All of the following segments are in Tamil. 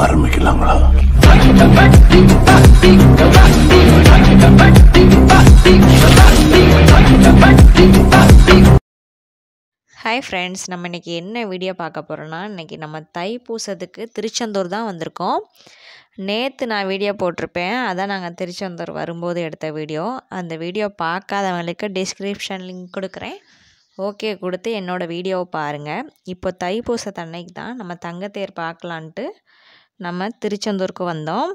ஆரம்பிக்கலாங்களா? ஹாய் ஃப்ரெண்ட்ஸ், நம்ம இன்றைக்கி என்ன வீடியோ பார்க்க போகிறோன்னா, இன்றைக்கி நம்ம தைப்பூசத்துக்கு திருச்செந்தூர் தான் வந்திருக்கோம். நேற்று நான் வீடியோ போட்டிருப்பேன், அதான் நாங்கள் திருச்செந்தூர் வரும்போது எடுத்த வீடியோ. அந்த வீடியோ பார்க்காதவங்களுக்கு டிஸ்கிரிப்ஷன் லிங்க் கொடுக்குறேன், ஓகே கொடுத்து என்னோடய வீடியோவை பாருங்கள். இப்போ தைப்பூசத்தன்னைக்கு தான் நம்ம தங்கத்தேர் பார்க்கலான்ட்டு நம்ம திருச்செந்தூருக்கு வந்தோம்.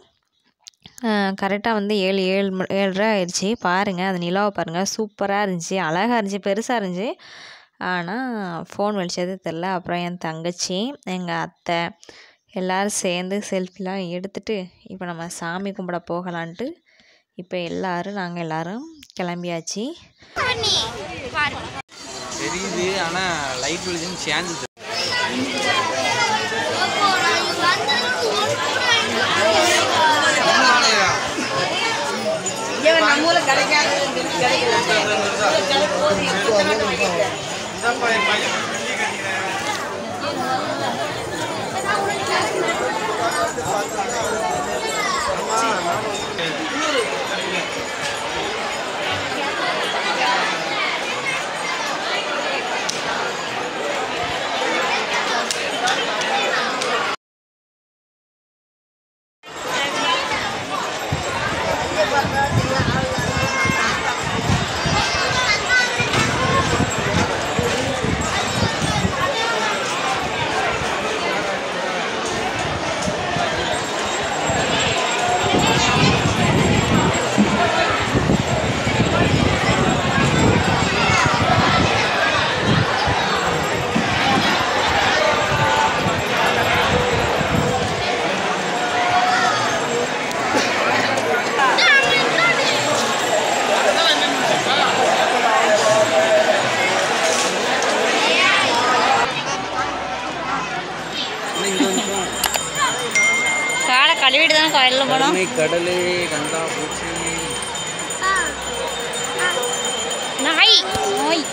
கரெக்டாக வந்து 7:30 ஆயிடுச்சு. பாருங்கள், அந்த நிலாவை பாருங்கள், சூப்பராக இருந்துச்சு, அழகாக இருந்துச்சு, பெருசாக இருந்துச்சு. ஆனால் ஃபோன் வெளிச்சது தெரில. அப்புறம் என் தங்கச்சி, எங்கள் அத்தை எல்லோரும் சேர்ந்து செல்ஃபிலாம் எடுத்துகிட்டு இப்போ நம்ம சாமி கும்பிட போகலான்ட்டு இப்போ நாங்கள் எல்லோரும் கிளம்பியாச்சு. தெரியுது, ஆனால் லைட் வெளிச்சம் சேஞ்சு. காலை கழுவிட்டு தான் கோயிலில் போனோம். கடலே கண்டா பூச்சி நாய் நோய்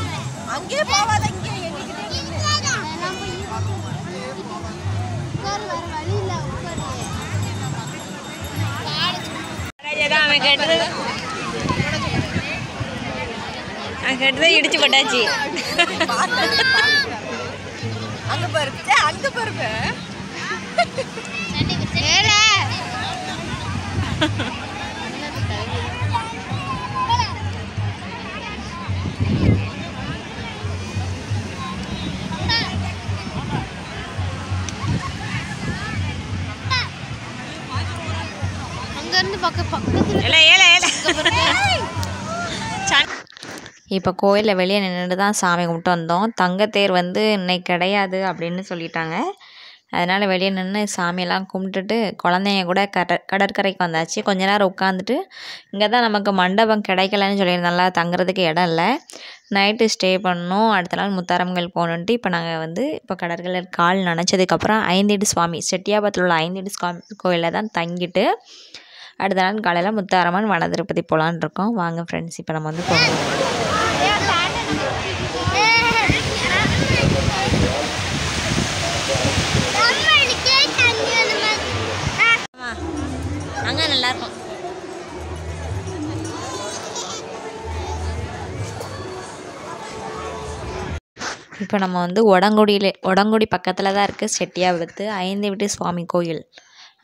பால் அங்கே போவாத இங்கே அங்கிட்ட இடிச்சு போட்டாச்சு. அங்க பாருங்க, அங்க பாருங்க. இப்போ கோயிலில் வெளியே நின்றுட்டு தான் சாமி கும்பிட்டு வந்தோம். தங்கத்தேர் வந்து இன்னைக்கு கிடையாது அப்படின்னு சொல்லிட்டாங்க. அதனால் வெளியே நின்று சாமியெல்லாம் கும்பிட்டுட்டு குழந்தைங்க கூட கடற்கரைக்கு வந்தாச்சு. கொஞ்ச நேரம் உட்காந்துட்டு இங்கே தான் நமக்கு மண்டபம் கிடைக்கலன்னு சொல்லியிருந்தால, தங்குறதுக்கு இடம் இல்லை. நைட்டு ஸ்டே பண்ணோம். அடுத்த நாள் முத்தாரம்மன் போகணுன்ட்டு இப்போ நாங்கள் வந்து இப்போ கடற்கரையில் கால் நனைச்சதுக்கப்புறம் ஐந்தீடு சுவாமி செட்டியாபத்தில் உள்ள ஐந்தீடு சுவாமி கோயிலில் தான் தங்கிட்டு அடுத்த நாள் காலையில் முத்தாரம்மன் வன திருப்பதி போகலான் இருக்கோம். வாங்க ஃப்ரெண்ட்ஸ், இப்போ நம்ம வந்து போகணும். அங்கே நல்லாயிருக்கும். இப்போ நம்ம வந்து உடங்குடி பக்கத்தில் தான் இருக்குது செட்டியாபுரத்து ஐந்தீடு சுவாமி கோயில்.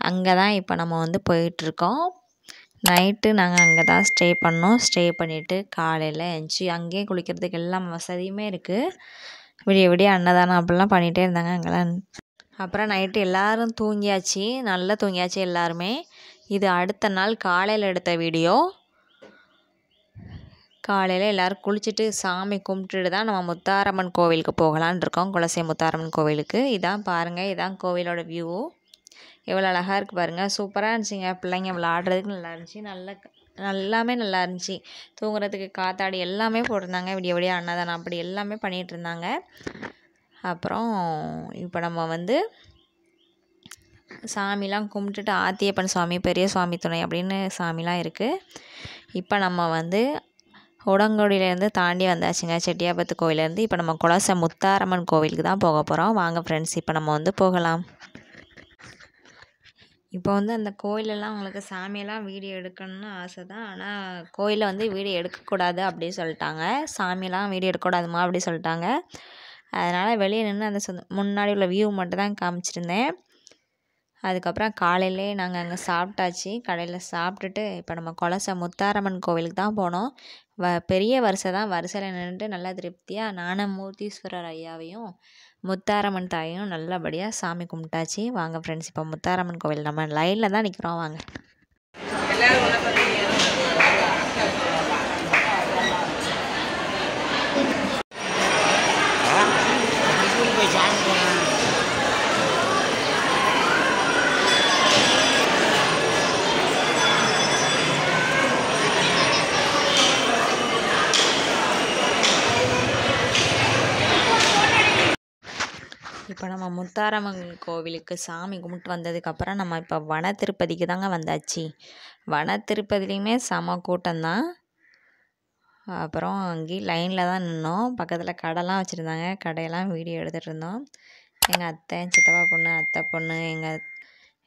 அங்கே தான் இப்போ நம்ம வந்து போயிட்டுருக்கோம். நைட்டு நாங்கள் அங்கே தான் ஸ்டே பண்ணோம். ஸ்டே பண்ணிவிட்டு காலையில் எழுந்துச்சி அங்கேயே குளிக்கிறதுக்கு எல்லாம் வசதியுமே இருக்குது. விடிய விடிய அன்னதானம் அப்படிலாம் பண்ணிகிட்டே இருந்தாங்க அங்கெல்லாம். அப்புறம் நைட்டு எல்லோரும் தூங்கியாச்சு, நல்லா தூங்கியாச்சு எல்லாருமே. இது அடுத்த நாள் காலையில் எடுத்த வீடியோ. காலையில் எல்லோரும் குளிச்சுட்டு சாமி கும்பிட்டுட்டு தான் நம்ம முத்தாரம்மன் கோவிலுக்கு போகலான் இருக்கோம். குலசை முத்தாரம்மன் கோவிலுக்கு. இதான் பாருங்கள், இதான் கோவிலோட வியூ. எவ்வளோ அழகாக இருக்குது பாருங்கள். சூப்பராக இருந்துச்சுங்க. பிள்ளைங்க விளாட்றதுக்கு நல்லா இருந்துச்சு. எல்லாமே நல்லா இருந்துச்சு. தூங்குறதுக்கு காத்தாடி எல்லாமே போட்டிருந்தாங்க. விடிய விடிய அன்னதானம் அப்படி எல்லாமே பண்ணிகிட்டு இருந்தாங்க. அப்புறம் இப்போ நம்ம வந்து சாமிலாம் கும்பிட்டுட்டு ஆத்தியப்பன் சுவாமி, பெரிய சுவாமி துணை அப்படின்னு சாமிலாம் இருக்குது. இப்போ நம்ம வந்து உடங்குடியிலேருந்து தாண்டி வந்தாச்சுங்க செட்டியாபத்து கோயிலேருந்து. இப்போ நம்ம குலசை முத்தாரம்மன் கோவிலுக்கு தான் போக போகிறோம். வாங்க ஃப்ரெண்ட்ஸ், இப்போ நம்ம வந்து போகலாம். இப்போ வந்து அந்த கோயிலெல்லாம் உங்களுக்கு சாமியெல்லாம் வீடியோ எடுக்கணும்னு ஆசை தான். ஆனால் கோயிலில் வந்து வீடியோ எடுக்கக்கூடாது அப்படின்னு சொல்லிட்டாங்க. சாமியெல்லாம் வீடியோ எடுக்கக்கூடாதுமா அப்படி சொல்லிட்டாங்க. அதனால் வெளியே நின்று அந்த முன்னாடி உள்ள வியூ மட்டும் தான் காமிச்சிருந்தேன். அதுக்கப்புறம் காலையிலே நாங்கள் அங்கே சாப்பிட்டாச்சு. கடையில் சாப்பிட்டுட்டு இப்போ நம்ம குலசை முத்தாரம்மன் கோவிலுக்கு தான் போனோம். பெரிய வரிசை தான். வரிசையில் நின்றுட்டு நல்லா திருப்தியாக ஞானமூர்த்தீஸ்வரர் ஐயாவையும் முத்தாரம்மன் தாயையும் நல்லபடியாக சாமி கும்பிட்டாச்சு. வாங்க ஃப்ரெண்ட்ஸ், இப்போ முத்தாரம்மன் கோவில் நம்ம லைனில் தான் நிற்கிறோம். வாங்க. இப்போ நம்ம முத்தாரம்மன் கோவிலுக்கு சாமி கும்பிட்டு வந்ததுக்கப்புறம் நம்ம இப்போ வன திருப்பதிக்கு தாங்க வந்தாச்சு. வன திருப்பதிலையுமே செம கூட்டம்தான். அப்புறம் அங்கேயும் லைனில் தான் நின்னோம். பக்கத்தில் கடைலாம் வச்சுருந்தாங்க. கடையெல்லாம் வீடியோ எடுத்துகிட்டு இருந்தோம். எங்கள் அத்தை, சித்தப்பா பொண்ணு, அத்தை பொண்ணு,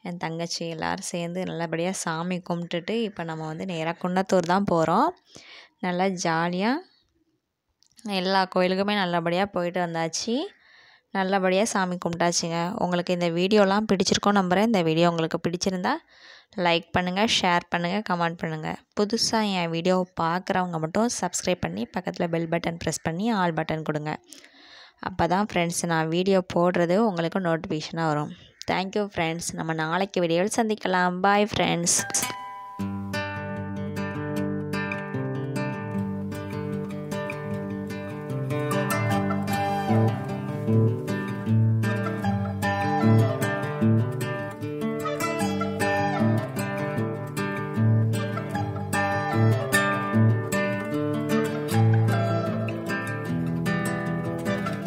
என் தங்கச்சி எல்லோரும் சேர்ந்து நல்லபடியாக சாமி கும்பிட்டுட்டு இப்போ நம்ம வந்து நேராக குன்னத்தூர் தான் போகிறோம். நல்லா ஜாலியாக எல்லா கோயிலுக்குமே நல்லபடியாக போயிட்டு வந்தாச்சு. நல்லபடியாக சாமி கும்பிட்டாச்சுங்க. உங்களுக்கு இந்த வீடியோலாம் பிடிச்சிருக்கோம் நம்புகிறேன். இந்த வீடியோ உங்களுக்கு பிடிச்சிருந்தா லைக் பண்ணுங்கள், ஷேர் பண்ணுங்கள், கமெண்ட் பண்ணுங்கள். புதுசாக என் வீடியோவை பார்க்குறவங்க மட்டும் சப்ஸ்கிரைப் பண்ணி பக்கத்தில் பெல் பட்டன் ப்ரெஸ் பண்ணி ஆல் பட்டன் கொடுங்க. அப்போ தான் ஃப்ரெண்ட்ஸ் நான் வீடியோ போடுறது உங்களுக்கு நோட்டிஃபிகேஷனாக வரும். Thank you friends. நம்ம நாளைக்கு வீடியோவில் சந்திக்கலாம். Bye friends.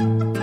you